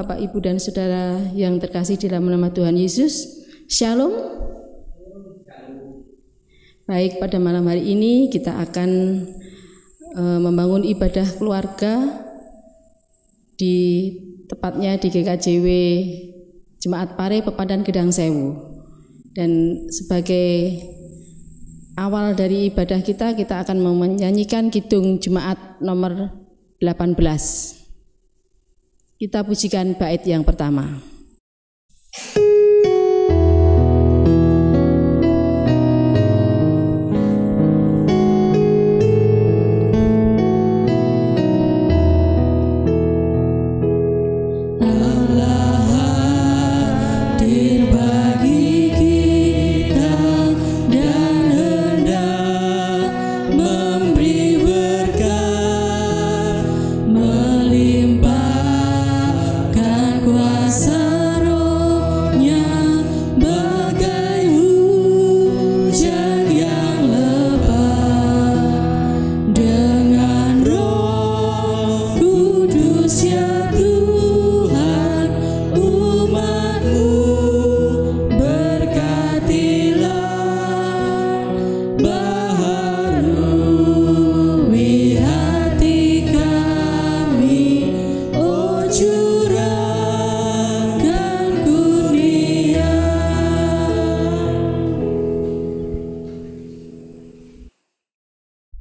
Bapak, Ibu, dan Saudara yang terkasih dalam nama Tuhan Yesus, Shalom. Baik, pada malam hari ini kita akan membangun ibadah keluarga tepatnya di GKJW Jemaat Pare Pepadan Gedang Sewu. Dan sebagai awal dari ibadah kita akan menyanyikan kidung Jemaat nomor 18. Kita pujikan bait yang pertama.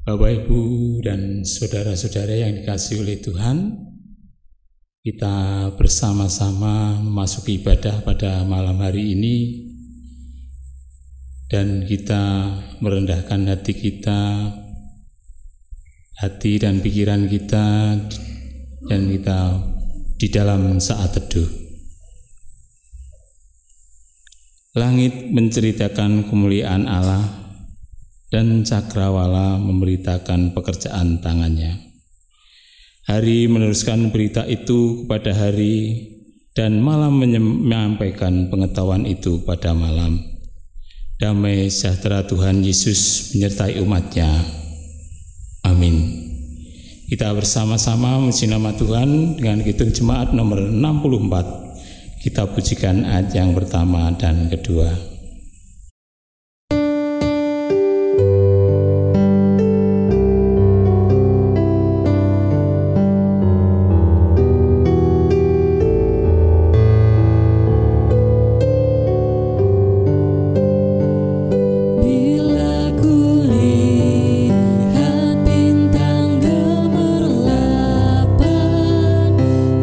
Bapak, Ibu, dan saudara-saudara yang dikasihi oleh Tuhan, kita bersama-sama memasuki ibadah pada malam hari ini, dan kita merendahkan hati kita, hati dan pikiran kita, dan kita di dalam saat teduh. Langit menceritakan kemuliaan Allah, dan cakrawala memberitakan pekerjaan tangannya. Hari meneruskan berita itu kepada hari, dan malam menyampaikan pengetahuan itu pada malam. Damai sejahtera Tuhan Yesus menyertai umat-Nya. Amin. Kita bersama-sama memuji nama Tuhan dengan kidung Jemaat nomor 64. Kita pujikan ayat yang pertama dan kedua.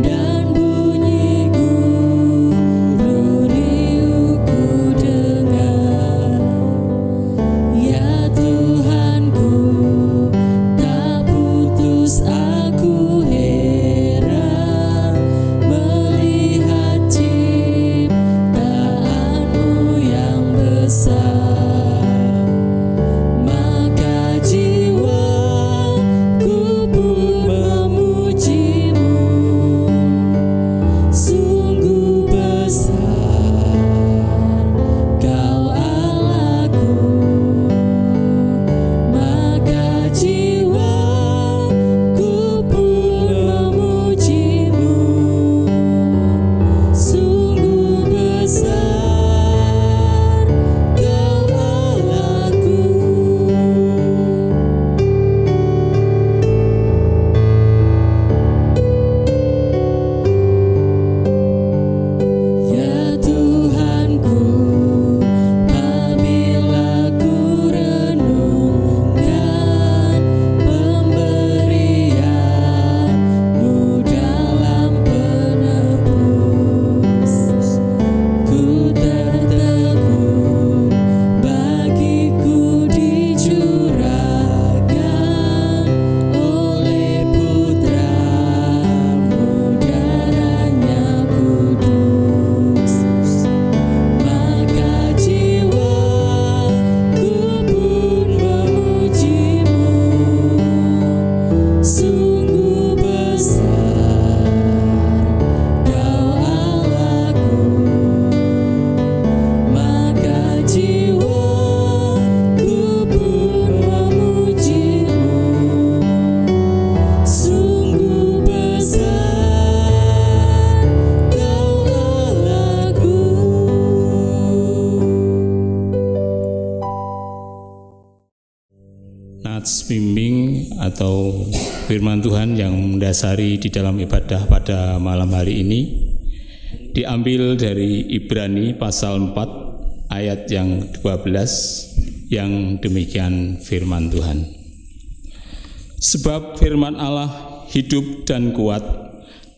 Dan bunyi guru riuh kuda nats bimbing atau firman Tuhan yang mendasari di dalam ibadah pada malam hari ini diambil dari Ibrani pasal 4 ayat yang 12 yang demikian firman Tuhan. Sebab firman Allah hidup dan kuat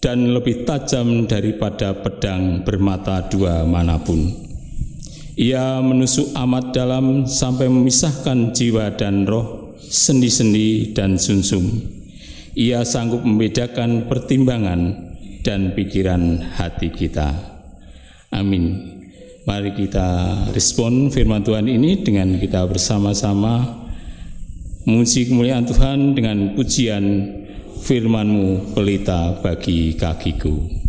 dan lebih tajam daripada pedang bermata dua manapun. Ia menusuk amat dalam sampai memisahkan jiwa dan roh, sendi-sendi dan sumsum. Ia sanggup membedakan pertimbangan dan pikiran hati kita. Amin. Mari kita respon firman Tuhan ini dengan kita bersama-sama memuji kemuliaan Tuhan dengan pujian firman-Mu pelita bagi kakiku.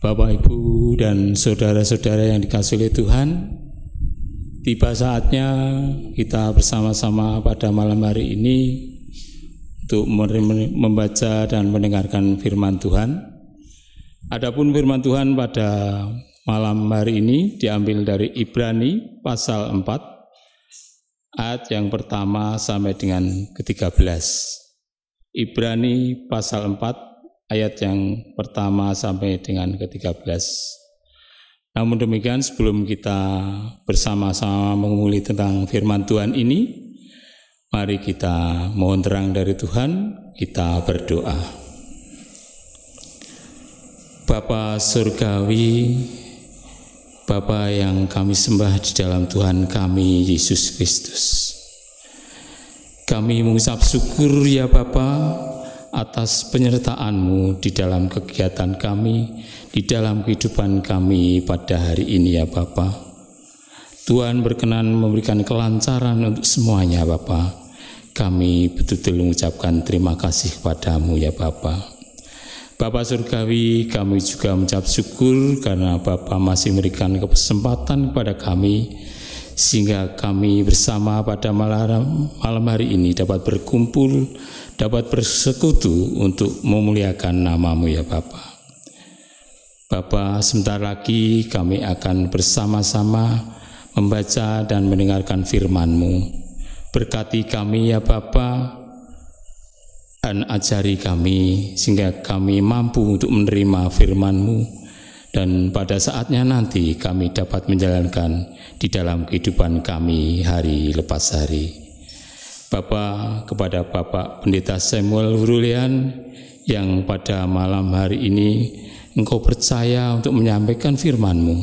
Bapak, Ibu, dan saudara-saudara yang dikasihi oleh Tuhan, tiba saatnya kita bersama-sama pada malam hari ini untuk membaca dan mendengarkan firman Tuhan. Adapun firman Tuhan pada malam hari ini diambil dari Ibrani pasal 4 ayat yang pertama sampai dengan ke-13. Ibrani pasal 4 ayat yang pertama sampai dengan ke-13. Namun demikian, sebelum kita bersama-sama mengumuli tentang firman Tuhan ini, mari kita mohon terang dari Tuhan, kita berdoa. Bapa Surgawi, Bapa yang kami sembah di dalam Tuhan kami, Yesus Kristus. Kami mengucap syukur ya Bapa, atas penyertaan-Mu di dalam kegiatan kami, di dalam kehidupan kami pada hari ini ya Bapa. Tuhan berkenan memberikan kelancaran untuk semuanya Bapa. Kami betul-betul mengucapkan terima kasih kepada-Mu ya Bapa. Bapa Surgawi, kami juga mengucap syukur karena Bapa masih memberikan kesempatan kepada kami, sehingga kami bersama pada malam hari ini dapat berkumpul, dapat bersekutu untuk memuliakan nama-Mu ya Bapa. Bapa, sebentar lagi kami akan bersama-sama membaca dan mendengarkan firman-Mu. Berkati kami ya Bapa, dan ajari kami sehingga kami mampu untuk menerima firman-Mu, dan pada saatnya nanti kami dapat menjalankan di dalam kehidupan kami hari lepas hari. Bapa, kepada Bapak Pendeta Samuel Hurulian yang pada malam hari ini Engkau percaya untuk menyampaikan firman-Mu,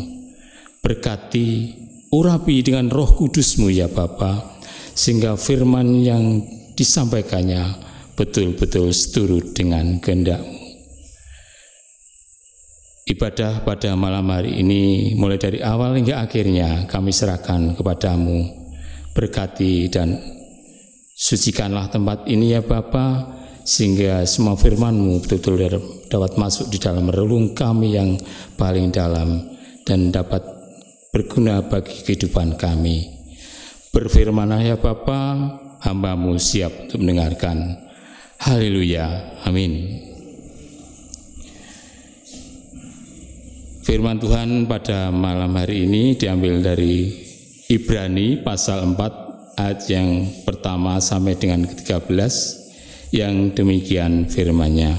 berkati, urapi dengan Roh Kudus-Mu ya Bapa, sehingga firman yang disampaikannya betul-betul seturut dengan kehendak-Mu. Ibadah pada malam hari ini mulai dari awal hingga akhirnya kami serahkan kepadamu. Berkati dan sucikanlah tempat ini ya Bapa, sehingga semua firman-Mu betul-betul dapat masuk di dalam relung kami yang paling dalam dan dapat berguna bagi kehidupan kami. Berfirmanlah ya Bapa, hamba-Mu siap untuk mendengarkan. Haleluya, amin. Firman Tuhan pada malam hari ini diambil dari Ibrani pasal 4 ayat yang pertama sampai dengan ke-13 yang demikian firman-Nya.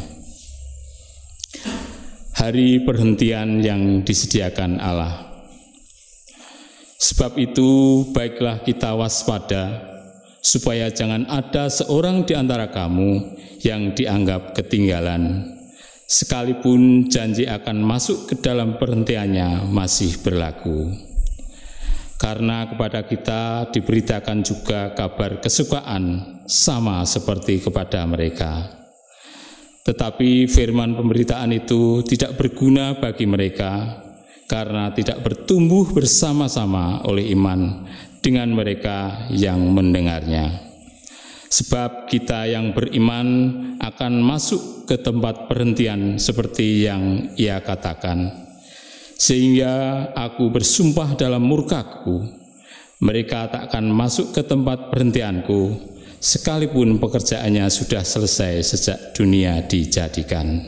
Hari perhentian yang disediakan Allah. Sebab itu baiklah kita waspada, supaya jangan ada seorang di antara kamu yang dianggap ketinggalan, sekalipun janji akan masuk ke dalam perhentiannya masih berlaku. Karena kepada kita diberitakan juga kabar kesukaan sama seperti kepada mereka. Tetapi firman pemberitaan itu tidak berguna bagi mereka, karena tidak bertumbuh bersama-sama oleh iman dengan mereka yang mendengarnya. Sebab kita yang beriman akan masuk ke tempat perhentian seperti yang ia katakan. Sehingga aku bersumpah dalam murkaku, mereka tak akan masuk ke tempat perhentianku, sekalipun pekerjaannya sudah selesai sejak dunia dijadikan.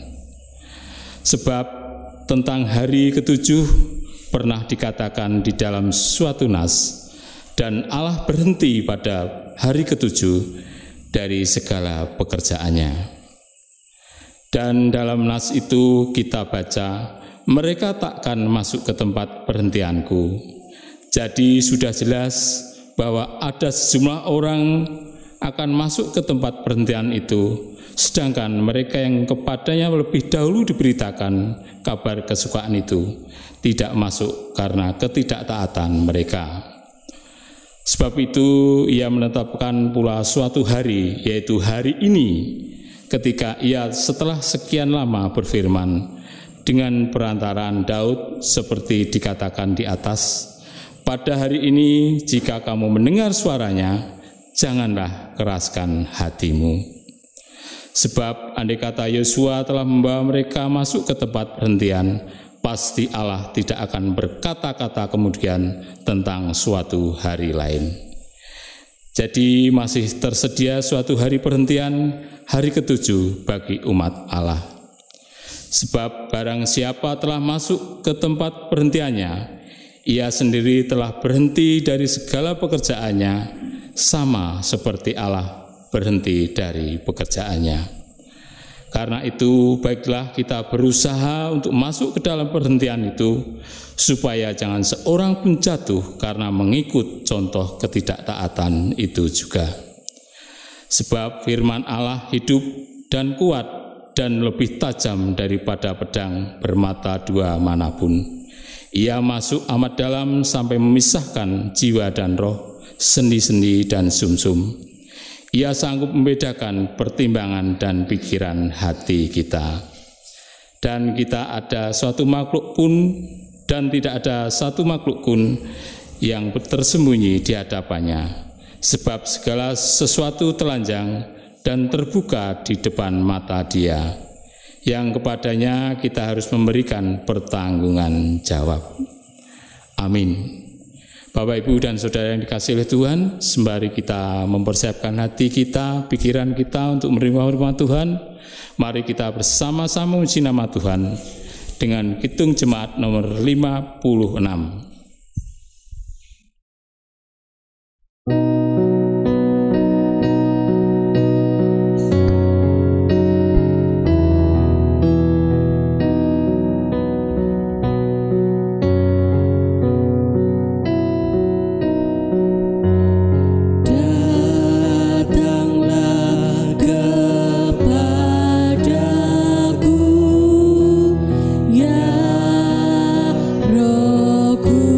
Sebab tentang hari ketujuh pernah dikatakan di dalam suatu nas, dan Allah berhenti pada hari ketujuh dari segala pekerjaannya. Dan dalam nas itu kita baca, mereka takkan masuk ke tempat perhentianku. Jadi sudah jelas bahwa ada sejumlah orang akan masuk ke tempat perhentian itu, sedangkan mereka yang kepadanya lebih dahulu diberitakan kabar kesukaan itu tidak masuk karena ketidaktaatan mereka. Sebab itu ia menetapkan pula suatu hari, yaitu hari ini, ketika ia setelah sekian lama berfirman dengan perantaraan Daud seperti dikatakan di atas, pada hari ini jika kamu mendengar suaranya, janganlah keraskan hatimu. Sebab andai kata Yosua telah membawa mereka masuk ke tempat perhentian, pasti Allah tidak akan berkata-kata kemudian tentang suatu hari lain. Jadi masih tersedia suatu hari perhentian, hari ketujuh bagi umat Allah. Sebab barang siapa telah masuk ke tempat perhentiannya, ia sendiri telah berhenti dari segala pekerjaannya, sama seperti Allah berhenti dari pekerjaannya. Karena itu baiklah kita berusaha untuk masuk ke dalam perhentian itu, supaya jangan seorang pun jatuh karena mengikut contoh ketidaktaatan itu juga. Sebab firman Allah hidup dan kuat dan lebih tajam daripada pedang bermata dua manapun. Ia masuk amat dalam sampai memisahkan jiwa dan roh, sendi-sendi dan sumsum. Ia sanggup membedakan pertimbangan dan pikiran hati kita. Dan kita ada suatu makhluk pun dan tidak ada satu makhluk pun yang tersembunyi di hadapannya. Sebab segala sesuatu telanjang dan terbuka di depan mata Dia, yang kepadanya kita harus memberikan pertanggungan jawab. Amin. Bapak, Ibu, dan Saudara yang dikasihi oleh Tuhan, sembari kita mempersiapkan hati kita, pikiran kita untuk menerima firman Tuhan, mari kita bersama-sama memuji nama Tuhan dengan Kidung Jemaat nomor 56. Ku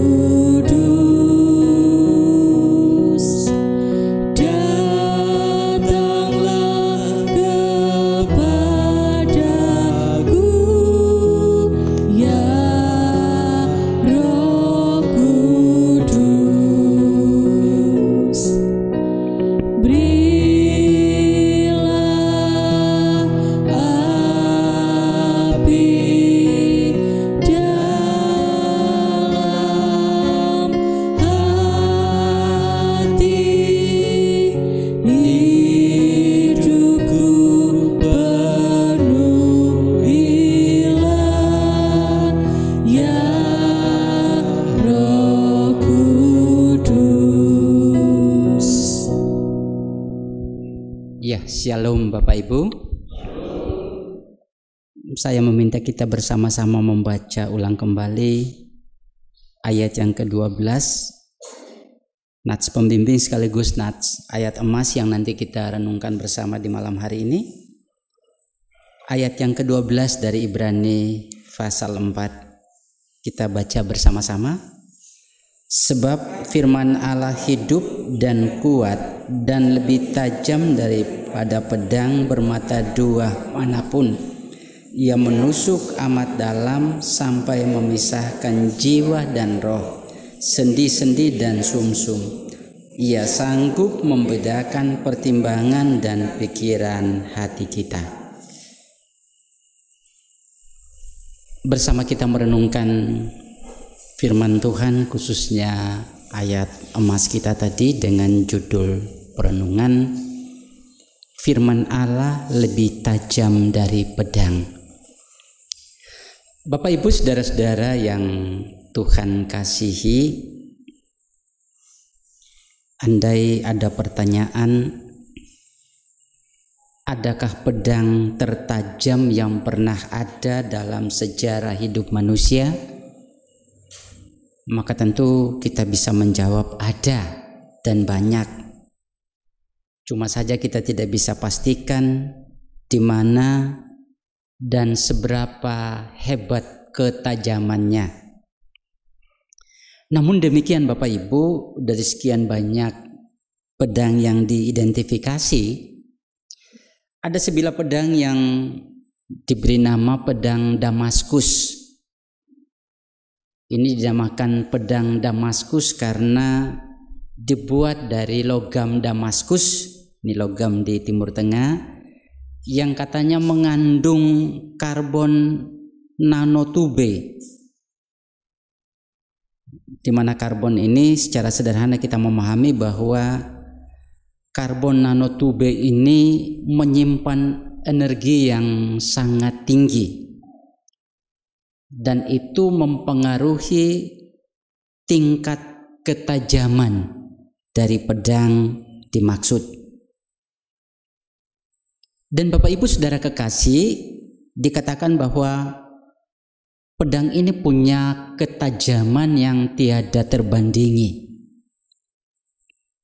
Ya, shalom Bapak Ibu. Saya meminta kita bersama-sama membaca ulang kembali ayat yang ke-12, nats pembimbing sekaligus nats ayat emas yang nanti kita renungkan bersama di malam hari ini. Ayat yang ke-12 dari Ibrani pasal 4. Kita baca bersama-sama. Sebab firman Allah hidup dan kuat dan lebih tajam daripada pedang bermata dua manapun. Ia menusuk amat dalam sampai memisahkan jiwa dan roh, sendi-sendi dan sumsum. Ia sanggup membedakan pertimbangan dan pikiran hati kita. Bersama kita merenungkan firman Tuhan, khususnya ayat emas kita tadi dengan judul perenungan, firman Allah lebih tajam dari pedang. Bapak Ibu saudara-saudara yang Tuhan kasihi, andai ada pertanyaan, adakah pedang tertajam yang pernah ada dalam sejarah hidup manusia? Maka tentu kita bisa menjawab ada dan banyak. Cuma saja kita tidak bisa pastikan di mana dan seberapa hebat ketajamannya. Namun demikian Bapak Ibu, dari sekian banyak pedang yang diidentifikasi, ada sebilah pedang yang diberi nama pedang Damaskus. Ini dinamakan pedang Damaskus karena dibuat dari logam Damaskus, ini logam di Timur Tengah, yang katanya mengandung karbon nanotube. Di mana karbon ini secara sederhana kita memahami bahwa karbon nanotube ini menyimpan energi yang sangat tinggi. Dan itu mempengaruhi tingkat ketajaman dari pedang dimaksud. Dan Bapak Ibu saudara kekasih, dikatakan bahwa pedang ini punya ketajaman yang tiada terbandingi,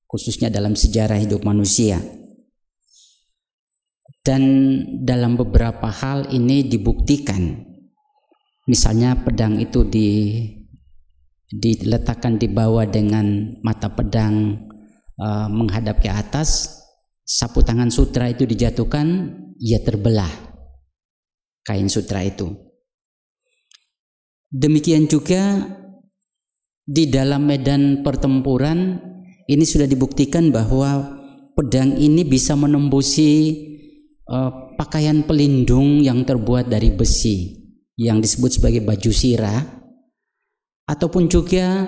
khususnya dalam sejarah hidup manusia. Dan dalam beberapa hal ini dibuktikan. Misalnya pedang itu diletakkan di bawah dengan mata pedang menghadap ke atas, sapu tangan sutra itu dijatuhkan, ia terbelah kain sutra itu. Demikian juga di dalam medan pertempuran ini sudah dibuktikan bahwa pedang ini bisa menembusi pakaian pelindung yang terbuat dari besi, yang disebut sebagai baju sirah, ataupun juga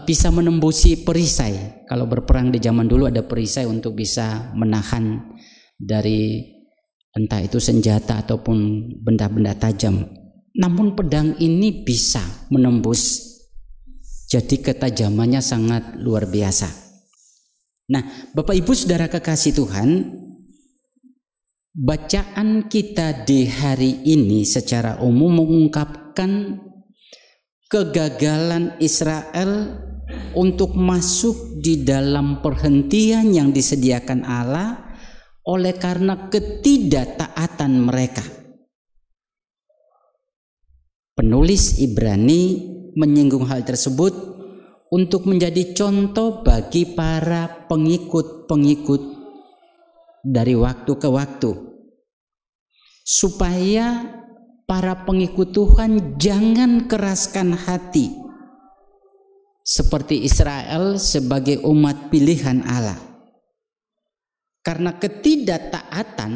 bisa menembusi perisai. Kalau berperang di zaman dulu ada perisai untuk bisa menahan dari entah itu senjata ataupun benda-benda tajam. Namun pedang ini bisa menembus, jadi ketajamannya sangat luar biasa. Nah, Bapak Ibu saudara kekasih Tuhan, bacaan kita di hari ini secara umum mengungkapkan kegagalan Israel untuk masuk di dalam perhentian yang disediakan Allah oleh karena ketidaktaatan mereka. Penulis Ibrani menyinggung hal tersebut untuk menjadi contoh bagi para pengikut-pengikut dari waktu ke waktu, supaya para pengikut Tuhan jangan keraskan hati seperti Israel sebagai umat pilihan Allah. Karena ketidaktaatan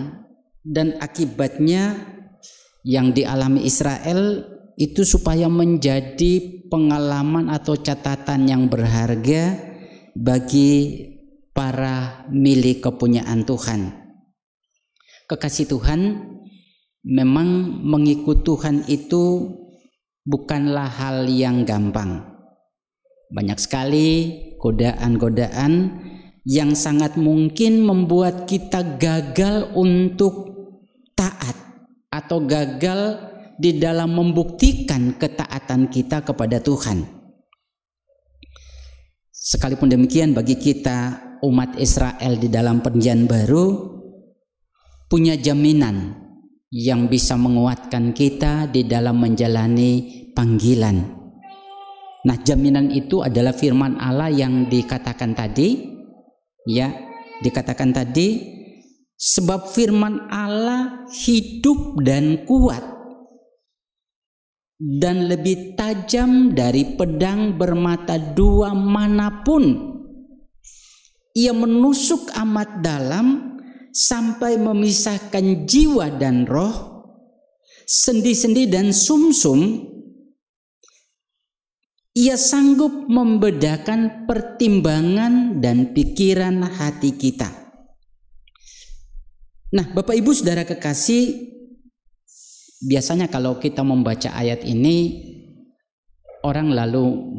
dan akibatnya yang dialami Israel itu supaya menjadi pengalaman atau catatan yang berharga bagi para milik kepunyaan Tuhan. Kekasih Tuhan, memang mengikut Tuhan itu bukanlah hal yang gampang. Banyak sekali godaan-godaan yang sangat mungkin membuat kita gagal untuk taat atau gagal di dalam membuktikan ketaatan kita kepada Tuhan. Sekalipun demikian, bagi kita umat Israel di dalam Perjanjian Baru punya jaminan yang bisa menguatkan kita di dalam menjalani panggilan. Nah, jaminan itu adalah firman Allah yang dikatakan tadi, dikatakan tadi, sebab firman Allah hidup dan kuat dan lebih tajam dari pedang bermata dua manapun. Ia menusuk amat dalam sampai memisahkan jiwa dan roh, sendi-sendi dan sumsum. Ia sanggup membedakan pertimbangan dan pikiran hati kita. Nah, Bapak Ibu Saudara kekasih, biasanya kalau kita membaca ayat ini, orang lalu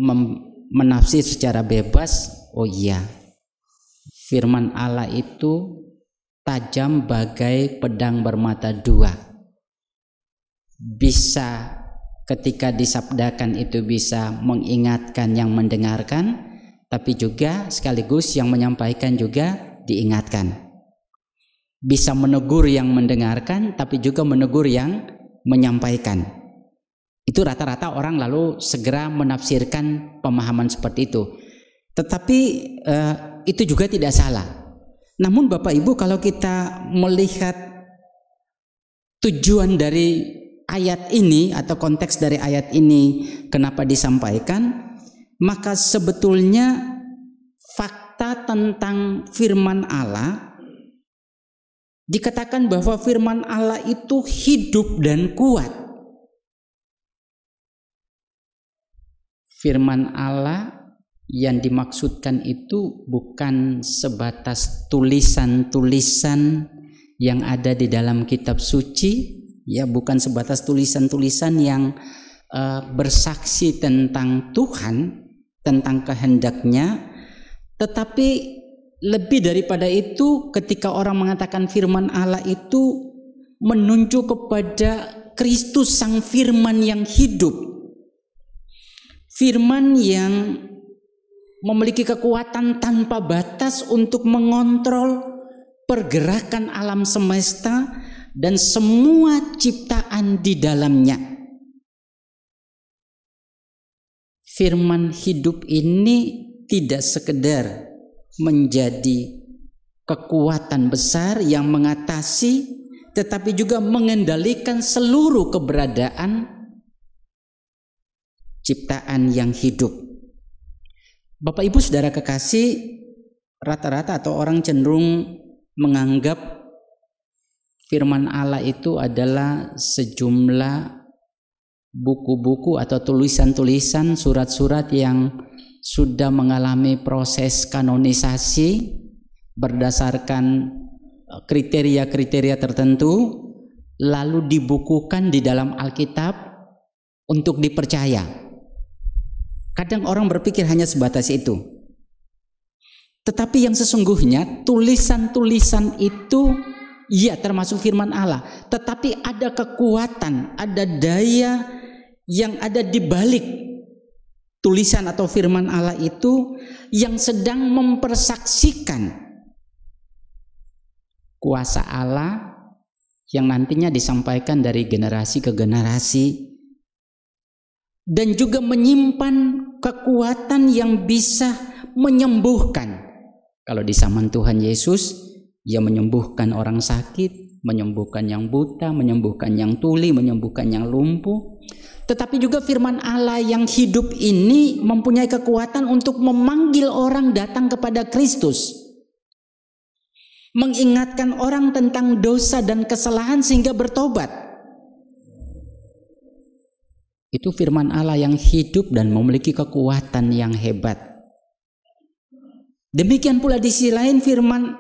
menafsir secara bebas, oh iya, firman Allah itu tajam bagai pedang bermata dua. Bisa ketika disabdakan itu bisa mengingatkan yang mendengarkan, tapi juga sekaligus yang menyampaikan juga diingatkan. Bisa menegur yang mendengarkan, tapi juga menegur yang menyampaikan. Itu rata-rata orang lalu segera menafsirkan pemahaman seperti itu. Tetapi itu juga tidak salah. Namun Bapak Ibu, kalau kita melihat tujuan dari ayat ini atau konteks dari ayat ini kenapa disampaikan, maka sebetulnya fakta tentang firman Allah dikatakan bahwa firman Allah itu hidup dan kuat. Firman Allah yang dimaksudkan itu bukan sebatas tulisan-tulisan yang ada di dalam kitab suci, bukan sebatas tulisan-tulisan yang bersaksi tentang Tuhan, tentang kehendaknya, tetapi lebih daripada itu, ketika orang mengatakan firman Allah itu menunjuk kepada Kristus Sang Firman yang hidup, firman yang memiliki kekuatan tanpa batas untuk mengontrol pergerakan alam semesta dan semua ciptaan di dalamnya. Firman hidup ini tidak sekedar menjadi kekuatan besar yang mengatasi, tetapi juga mengendalikan seluruh keberadaan ciptaan yang hidup. Bapak Ibu Saudara kekasih, rata-rata atau orang cenderung menganggap firman Allah itu adalah sejumlah buku-buku atau tulisan-tulisan, surat-surat yang sudah mengalami proses kanonisasi berdasarkan kriteria-kriteria tertentu, lalu dibukukan di dalam Alkitab untuk dipercaya. Kadang orang berpikir hanya sebatas itu. Tetapi yang sesungguhnya tulisan-tulisan itu termasuk firman Allah, tetapi ada kekuatan, ada daya yang ada di balik tulisan atau firman Allah itu yang sedang mempersaksikan kuasa Allah yang nantinya disampaikan dari generasi ke generasi, dan juga menyimpan kekuatan yang bisa menyembuhkan. Kalau di zaman Tuhan Yesus, Ia menyembuhkan orang sakit, menyembuhkan yang buta, menyembuhkan yang tuli, menyembuhkan yang lumpuh. Tetapi juga firman Allah yang hidup ini mempunyai kekuatan untuk memanggil orang datang kepada Kristus, mengingatkan orang tentang dosa dan kesalahan sehingga bertobat. Itu firman Allah yang hidup dan memiliki kekuatan yang hebat. Demikian pula di sisi lain, firman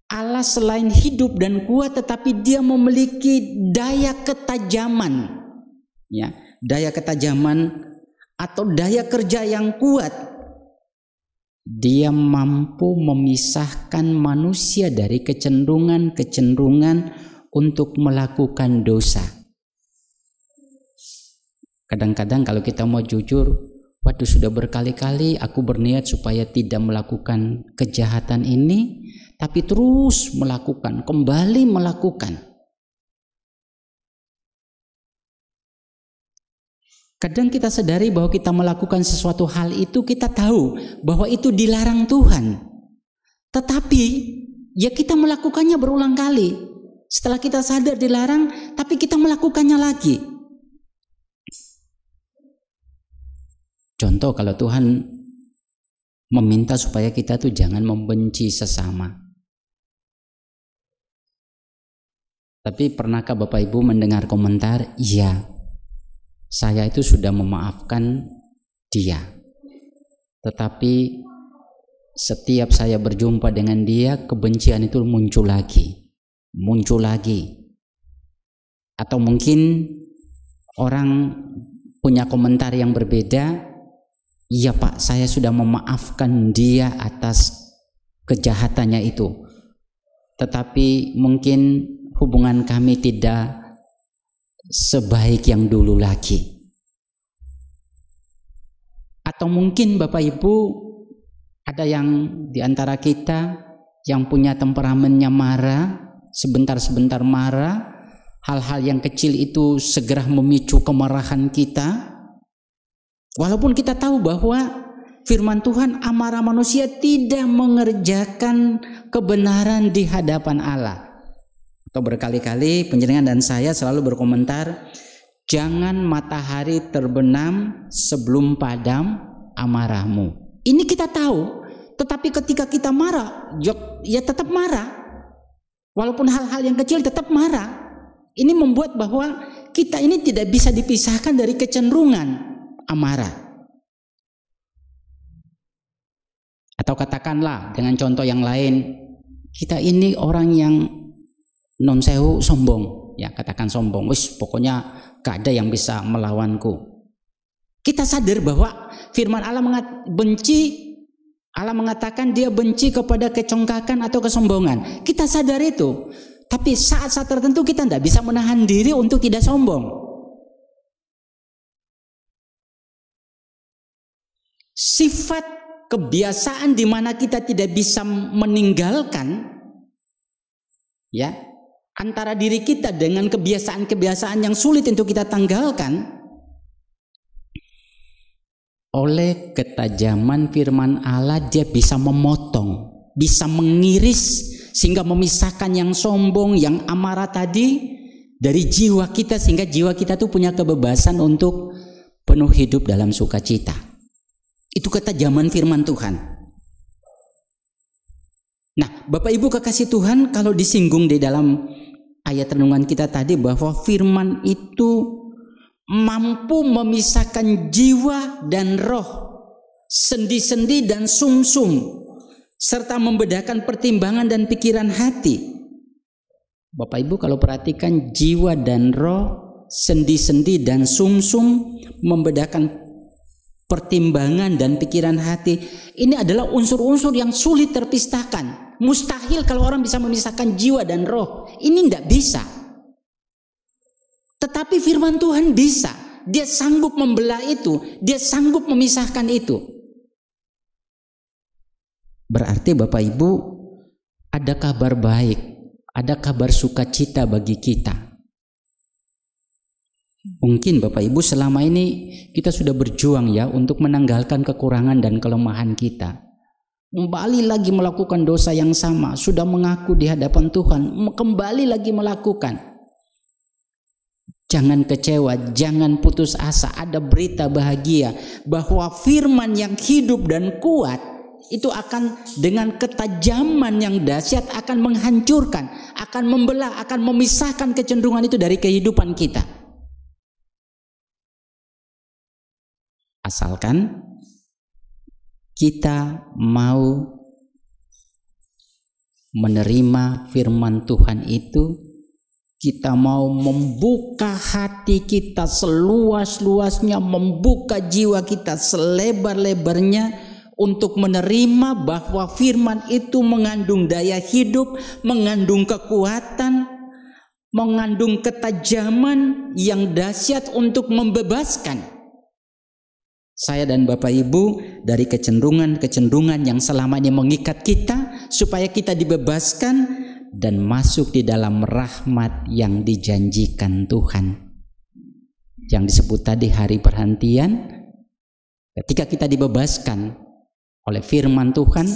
Allah selain hidup dan kuat, tetapi dia memiliki daya ketajaman. Daya ketajaman atau daya kerja yang kuat. Dia mampu memisahkan manusia dari kecenderungan-kecenderungan untuk melakukan dosa. Kadang-kadang kalau kita mau jujur, waduh sudah berkali-kali aku berniat supaya tidak melakukan kejahatan ini, tapi terus melakukan, kembali melakukan. Kadang kita sadari bahwa kita melakukan sesuatu hal itu, kita tahu bahwa itu dilarang Tuhan. Tetapi ya kita melakukannya berulang kali. Setelah kita sadar dilarang, tapi kita melakukannya lagi. Contoh, kalau Tuhan meminta supaya kita tuh jangan membenci sesama. Tapi pernahkah Bapak Ibu mendengar komentar, iya, saya itu sudah memaafkan dia, tetapi setiap saya berjumpa dengan dia, kebencian itu muncul lagi. Atau mungkin orang punya komentar yang berbeda, iya Pak, saya sudah memaafkan dia atas kejahatannya itu, tetapi mungkin hubungan kami tidak sebaik yang dulu lagi. Atau mungkin Bapak Ibu, ada yang di antara kita yang punya temperamennya marah, sebentar-sebentar marah, hal-hal yang kecil itu segera memicu kemarahan kita. Walaupun kita tahu bahwa firman Tuhan, amarah manusia tidak mengerjakan kebenaran di hadapan Allah. Atau berkali-kali penjenengan dan saya selalu berkomentar, jangan matahari terbenam sebelum padam amarahmu. Ini kita tahu, tetapi ketika kita marah, ya tetap marah. Walaupun hal-hal yang kecil tetap marah. Ini membuat bahwa kita ini tidak bisa dipisahkan dari kecenderungan amarah. Atau katakanlah dengan contoh yang lain, kita ini orang yang non sewu sombong, ya katakan sombong, pokoknya gak ada yang bisa melawanku. Kita sadar bahwa firman Allah Allah mengatakan dia benci kepada kecongkakan atau kesombongan. Kita sadar itu, tapi saat-saat tertentu kita tidak bisa menahan diri untuk tidak sombong. Sifat kebiasaan di mana kita tidak bisa meninggalkan, ya, antara diri kita dengan kebiasaan-kebiasaan yang sulit untuk kita tanggalkan, oleh ketajaman firman Allah dia bisa memotong, bisa mengiris, sehingga memisahkan yang sombong, yang amarah tadi dari jiwa kita, sehingga jiwa kita tuh punya kebebasan untuk penuh hidup dalam sukacita. Itu ketajaman firman Tuhan. Nah, Bapak Ibu kekasih Tuhan, kalau disinggung di dalam ayat renungan kita tadi bahwa firman itu mampu memisahkan jiwa dan roh, sendi-sendi dan sumsum, serta membedakan pertimbangan dan pikiran hati. Bapak Ibu kalau perhatikan, jiwa dan roh, sendi-sendi dan sumsum, membedakan pertimbangan dan pikiran hati, ini adalah unsur-unsur yang sulit terpisahkan. Mustahil kalau orang bisa memisahkan jiwa dan roh. Ini tidak bisa. Tetapi firman Tuhan bisa. Dia sanggup membelah itu. Dia sanggup memisahkan itu. Berarti Bapak Ibu, ada kabar baik, ada kabar sukacita bagi kita. Mungkin Bapak Ibu selama ini kita sudah berjuang ya untuk menanggalkan kekurangan dan kelemahan kita. Kembali lagi melakukan dosa yang sama, sudah mengaku di hadapan Tuhan, kembali lagi melakukan. Jangan kecewa, jangan putus asa. Ada berita bahagia bahwa firman yang hidup dan kuat itu akan dengan ketajaman yang dahsyat akan menghancurkan, akan membelah, akan memisahkan kecenderungan itu dari kehidupan kita. Asalkan kita mau menerima firman Tuhan itu, kita mau membuka hati kita seluas-luasnya, membuka jiwa kita selebar-lebarnya untuk menerima bahwa firman itu mengandung daya hidup, mengandung kekuatan, mengandung ketajaman yang dahsyat untuk membebaskan saya dan Bapak Ibu dari kecenderungan-kecenderungan yang selama ini mengikat kita, supaya kita dibebaskan dan masuk di dalam rahmat yang dijanjikan Tuhan. Yang disebut tadi hari perhentian, ketika kita dibebaskan oleh firman Tuhan,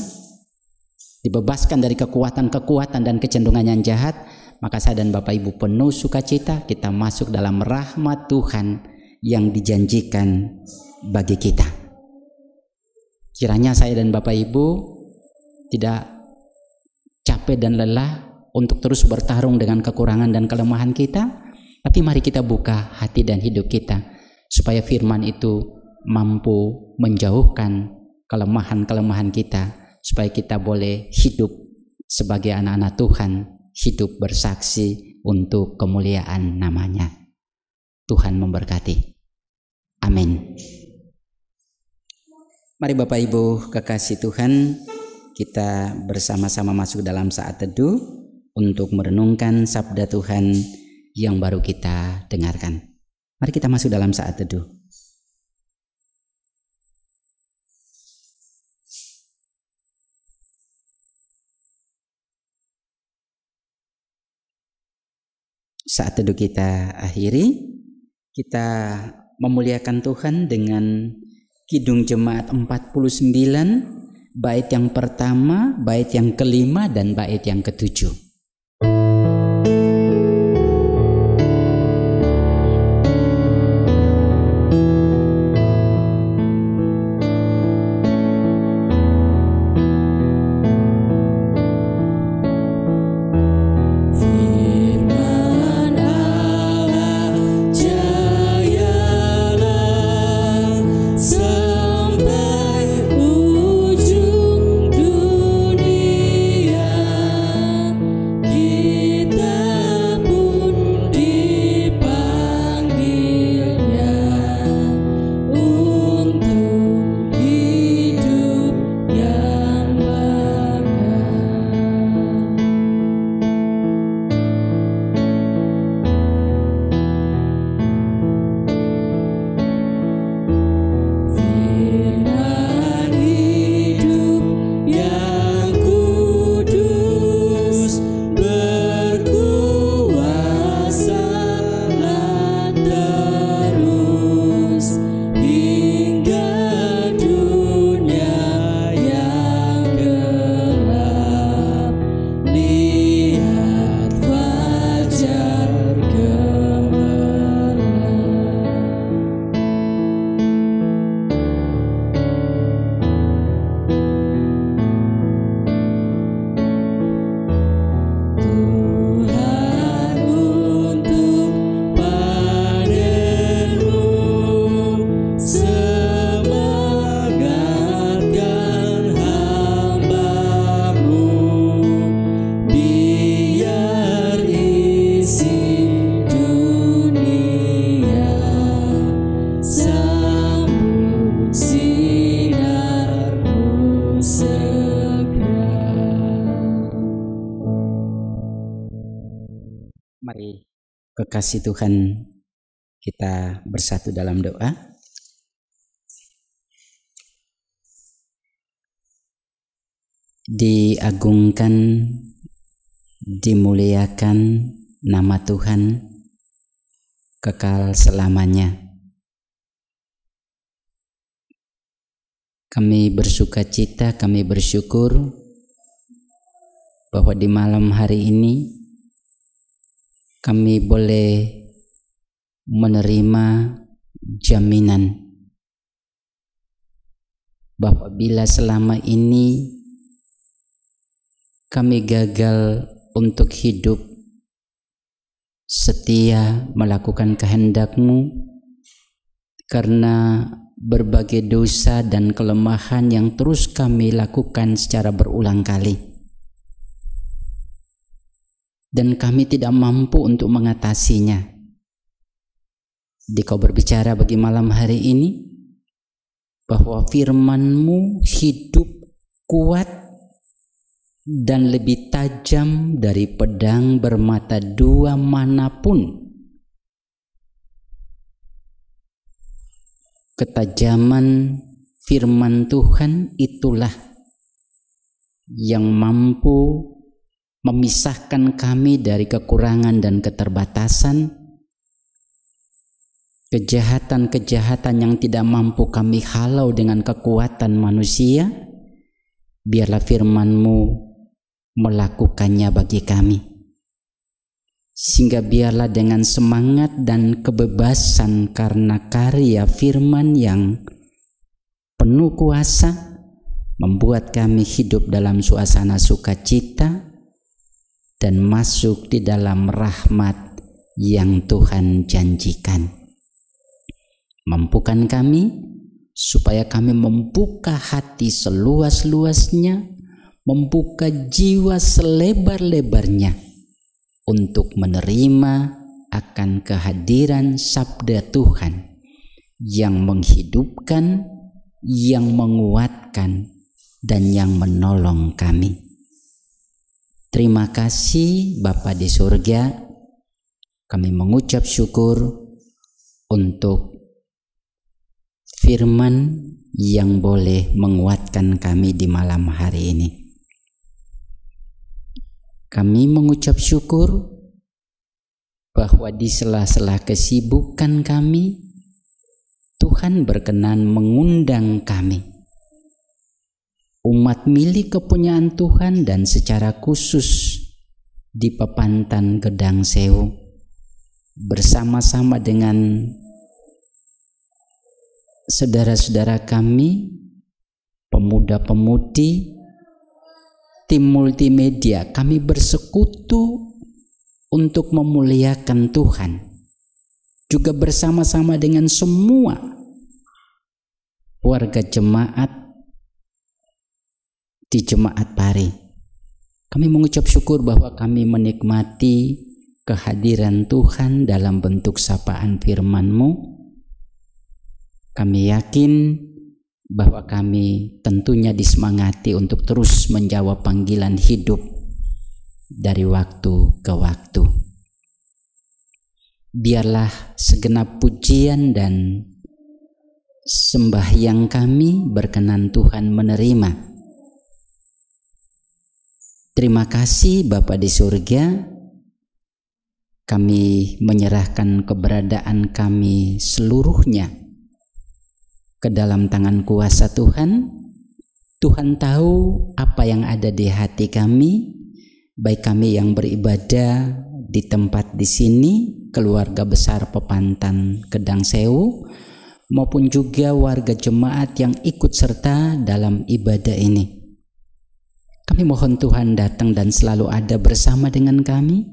dibebaskan dari kekuatan-kekuatan dan kecenderungan yang jahat, maka saya dan Bapak Ibu penuh sukacita, kita masuk dalam rahmat Tuhan yang dijanjikan bagi kita. Kiranya saya dan Bapak Ibu tidak capek dan lelah untuk terus bertarung dengan kekurangan dan kelemahan kita, tapi mari kita buka hati dan hidup kita supaya firman itu mampu menjauhkan kelemahan-kelemahan kita, supaya kita boleh hidup sebagai anak-anak Tuhan, hidup bersaksi untuk kemuliaan namanya. Tuhan memberkati. Amin. Mari Bapak Ibu kekasih Tuhan, kita bersama-sama masuk dalam saat teduh untuk merenungkan sabda Tuhan yang baru kita dengarkan. Mari kita masuk dalam saat teduh. Saat teduh kita akhiri, kita memuliakan Tuhan dengan Kidung Jemaat 49, bait yang pertama, bait yang kelima, dan bait yang ketujuh. Mari kekasih Tuhan, kita bersatu dalam doa. Diagungkan, dimuliakan nama Tuhan kekal selamanya. Kami bersukacita, kami bersyukur bahwa di malam hari ini kami boleh menerima jaminan bahwa bila selama ini kami gagal untuk hidup setia melakukan kehendak-Mu karena berbagai dosa dan kelemahan yang terus kami lakukan secara berulang kali, dan kami tidak mampu untuk mengatasinya. Di Kau berbicara bagi malam hari ini, bahwa firman-Mu hidup, kuat, dan lebih tajam dari pedang bermata dua manapun. Ketajaman firman Tuhan itulah yang mampu memisahkan kami dari kekurangan dan keterbatasan, kejahatan-kejahatan yang tidak mampu kami halau dengan kekuatan manusia. Biarlah firman-Mu melakukannya bagi kami, sehingga biarlah dengan semangat dan kebebasan karena karya firman yang penuh kuasa membuat kami hidup dalam suasana sukacita dan masuk di dalam rahmat yang Tuhan janjikan. Mampukan kami supaya kami membuka hati seluas-luasnya, membuka jiwa selebar-lebarnya untuk menerima akan kehadiran sabda Tuhan yang menghidupkan, yang menguatkan, dan yang menolong kami. Terima kasih Bapa di surga. Kami mengucap syukur untuk firman yang boleh menguatkan kami di malam hari ini. Kami mengucap syukur bahwa di sela-sela kesibukan kami, Tuhan berkenan mengundang kami, umat milik kepunyaan Tuhan, dan secara khusus di Pepantan Gedang Sewu, bersama-sama dengan saudara-saudara kami, pemuda-pemudi, tim multimedia, kami bersekutu untuk memuliakan Tuhan, juga bersama-sama dengan semua warga jemaat di Jemaat Pari. Kami mengucap syukur bahwa kami menikmati kehadiran Tuhan dalam bentuk sapaan firman-Mu. Kami yakin bahwa kami tentunya disemangati untuk terus menjawab panggilan hidup dari waktu ke waktu. Biarlah segenap pujian dan sembahyang kami berkenan Tuhan menerima. Terima kasih Bapa di surga. Kami menyerahkan keberadaan kami seluruhnya ke dalam tangan kuasa Tuhan. Tuhan tahu apa yang ada di hati kami, baik kami yang beribadah di tempat di sini, keluarga besar Pepantan Gedang Sewu, maupun juga warga jemaat yang ikut serta dalam ibadah ini. Kami mohon Tuhan datang dan selalu ada bersama dengan kami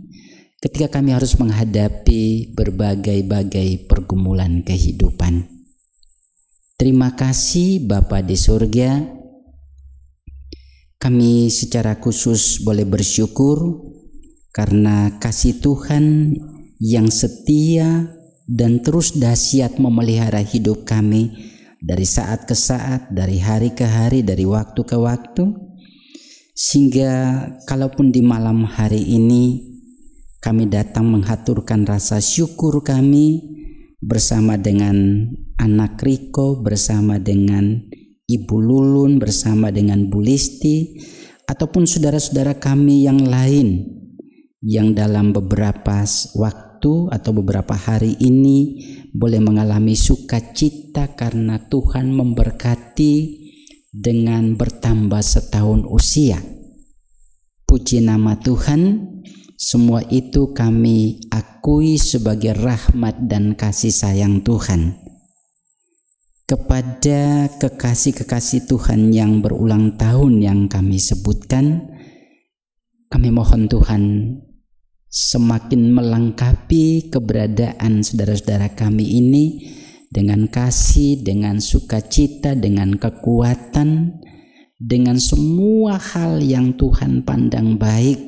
ketika kami harus menghadapi berbagai-bagai pergumulan kehidupan. Terima kasih Bapa di surga. Kami secara khusus boleh bersyukur karena kasih Tuhan yang setia dan terus dahsyat memelihara hidup kami dari saat ke saat, dari hari ke hari, dari waktu ke waktu, sehingga kalaupun di malam hari ini kami datang menghaturkan rasa syukur kami bersama dengan anak Riko, bersama dengan Ibu Lulun, bersama dengan Bu Listi, ataupun saudara-saudara kami yang lain yang dalam beberapa waktu atau beberapa hari ini boleh mengalami sukacita karena Tuhan memberkati dengan bertambah setahun usia. Puji nama Tuhan. Semua itu kami akui sebagai rahmat dan kasih sayang Tuhan. Kepada kekasih-kekasih Tuhan yang berulang tahun yang kami sebutkan, kami mohon Tuhan semakin melengkapi keberadaan saudara-saudara kami ini dengan kasih, dengan sukacita, dengan kekuatan, dengan semua hal yang Tuhan pandang baik,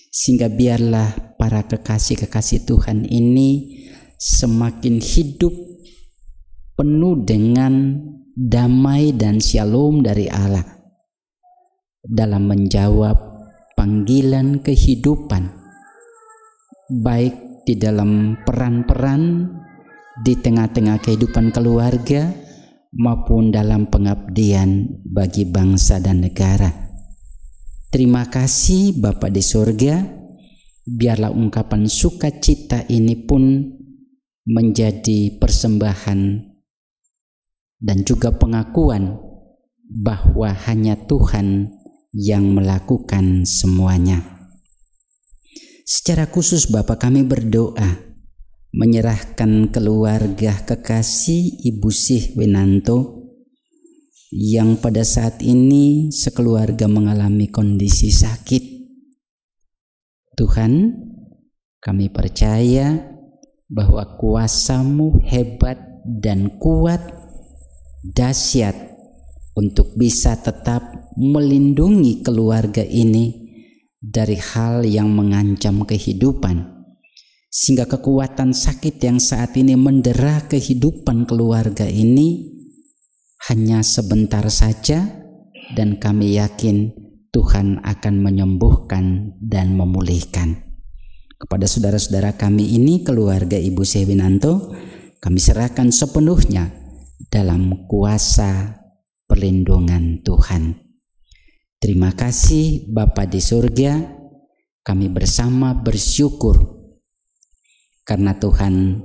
sehingga biarlah para kekasih-kekasih Tuhan ini semakin hidup penuh dengan damai dan shalom dari Allah dalam menjawab panggilan kehidupan, baik di dalam peran-peran di tengah-tengah kehidupan keluarga maupun dalam pengabdian bagi bangsa dan negara. Terima kasih Bapa di surga, biarlah ungkapan sukacita ini pun menjadi persembahan dan juga pengakuan bahwa hanya Tuhan yang melakukan semuanya. Secara khusus Bapa, kami berdoa menyerahkan keluarga kekasih Ibu Sih Winanto yang pada saat ini sekeluarga mengalami kondisi sakit. Tuhan, kami percaya bahwa kuasa-Mu hebat dan kuat, dahsyat untuk bisa tetap melindungi keluarga ini dari hal yang mengancam kehidupan, sehingga kekuatan sakit yang saat ini mendera kehidupan keluarga ini hanya sebentar saja, dan kami yakin Tuhan akan menyembuhkan dan memulihkan. Kepada saudara-saudara kami ini, keluarga Ibu Sih Winanto, kami serahkan sepenuhnya dalam kuasa perlindungan Tuhan. Terima kasih Bapa di surga, kami bersama bersyukur karena Tuhan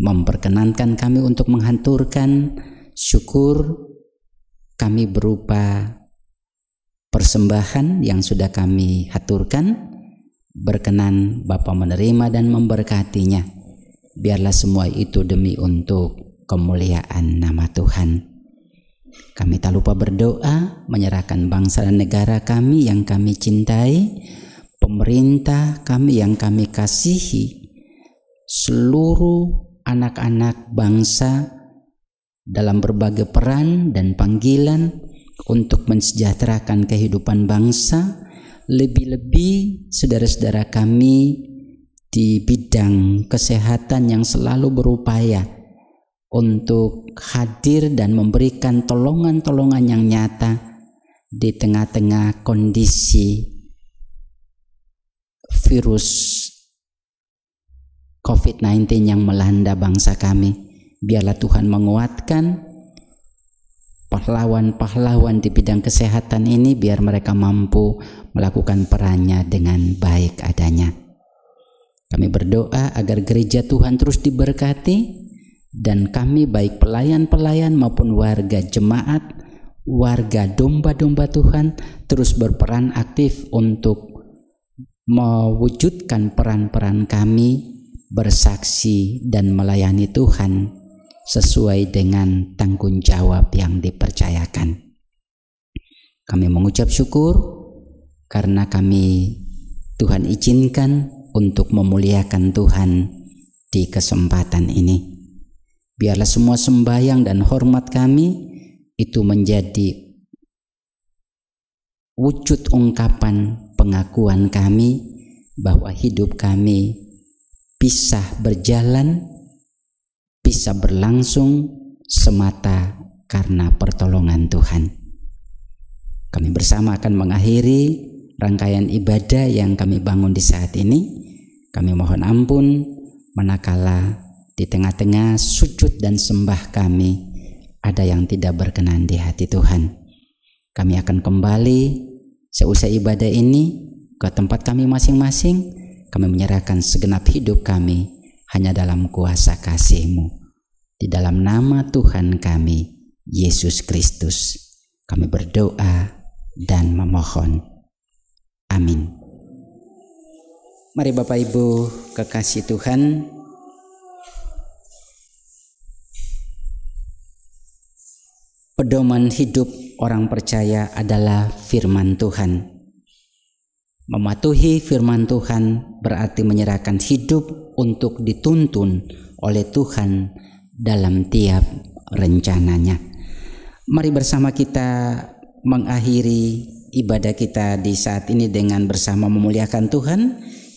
memperkenankan kami untuk menghanturkan syukur kami berupa persembahan yang sudah kami haturkan. Berkenan Bapa menerima dan memberkatinya. Biarlah semua itu demi untuk kemuliaan nama Tuhan. Kami tak lupa berdoa menyerahkan bangsa dan negara kami yang kami cintai, pemerintah kami yang kami kasihi, seluruh anak-anak bangsa dalam berbagai peran dan panggilan untuk mensejahterakan kehidupan bangsa, lebih-lebih saudara-saudara kami di bidang kesehatan yang selalu berupaya untuk hadir dan memberikan tolongan-tolongan yang nyata di tengah-tengah kondisi virus COVID-19 yang melanda bangsa kami. Biarlah Tuhan menguatkan pahlawan-pahlawan di bidang kesehatan ini, biar mereka mampu melakukan perannya dengan baik adanya. Kami berdoa agar gereja Tuhan terus diberkati, dan kami baik pelayan-pelayan maupun warga jemaat, warga domba-domba Tuhan terus berperan aktif untuk mewujudkan peran-peran kami bersaksi dan melayani Tuhan sesuai dengan tanggung jawab yang dipercayakan. Kami mengucap syukur karena Tuhan izinkan untuk memuliakan Tuhan di kesempatan ini. Biarlah semua sembahyang dan hormat kami itu menjadi wujud ungkapan pengakuan kami bahwa hidup kami bisa berjalan, bisa berlangsung semata karena pertolongan Tuhan. Kami bersama akan mengakhiri rangkaian ibadah yang kami bangun di saat ini. Kami mohon ampun manakala di tengah-tengah sujud dan sembah kami ada yang tidak berkenan di hati Tuhan. Kami akan kembali seusai ibadah ini ke tempat kami masing-masing. Kami menyerahkan segenap hidup kami hanya dalam kuasa kasih-Mu. Di dalam nama Tuhan kami, Yesus Kristus, kami berdoa dan memohon. Amin. Mari Bapak Ibu kekasih Tuhan, pedoman hidup orang percaya adalah firman Tuhan. Mematuhi firman Tuhan berarti menyerahkan hidup untuk dituntun oleh Tuhan dalam tiap rencananya. Mari bersama kita mengakhiri ibadah kita di saat ini dengan bersama memuliakan Tuhan.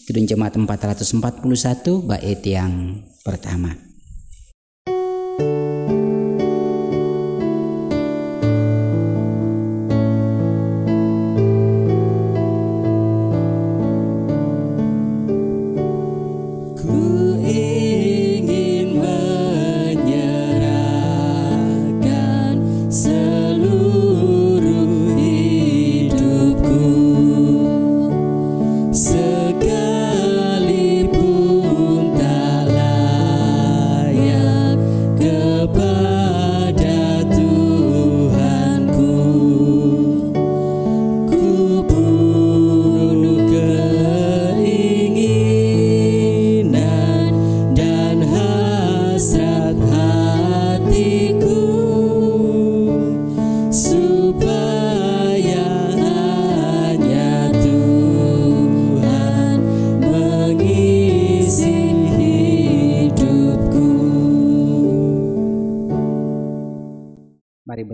Kidung Jemaat 441 bait yang pertama.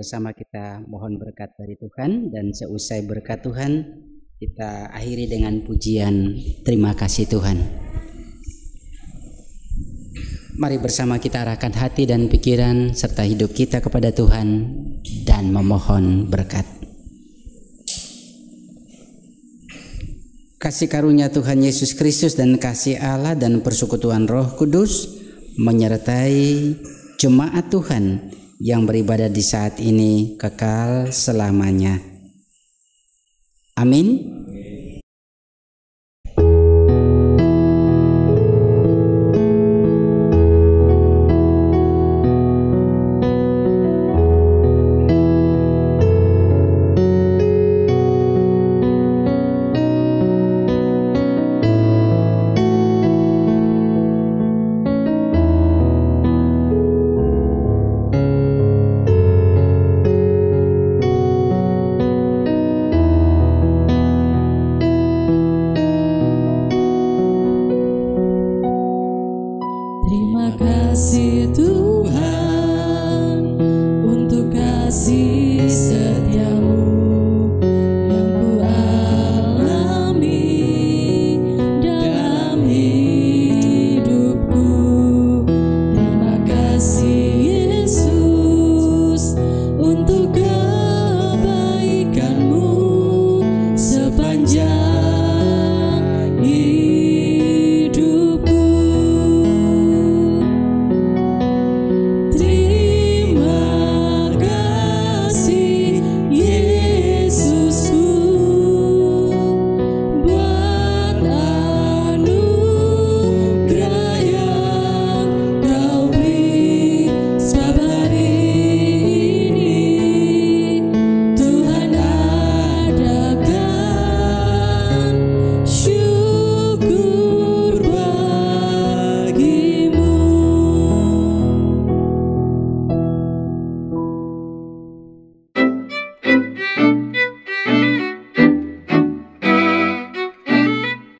bersama kita mohon berkat dari Tuhan, dan seusai berkat Tuhan kita akhiri dengan pujian terima kasih Tuhan. Mari bersama kita arahkan hati dan pikiran serta hidup kita kepada Tuhan dan memohon berkat. Kasih karunia Tuhan Yesus Kristus dan kasih Allah dan persekutuan Roh Kudus menyertai jemaat Tuhan yang beribadah di saat ini kekal selamanya. Amin.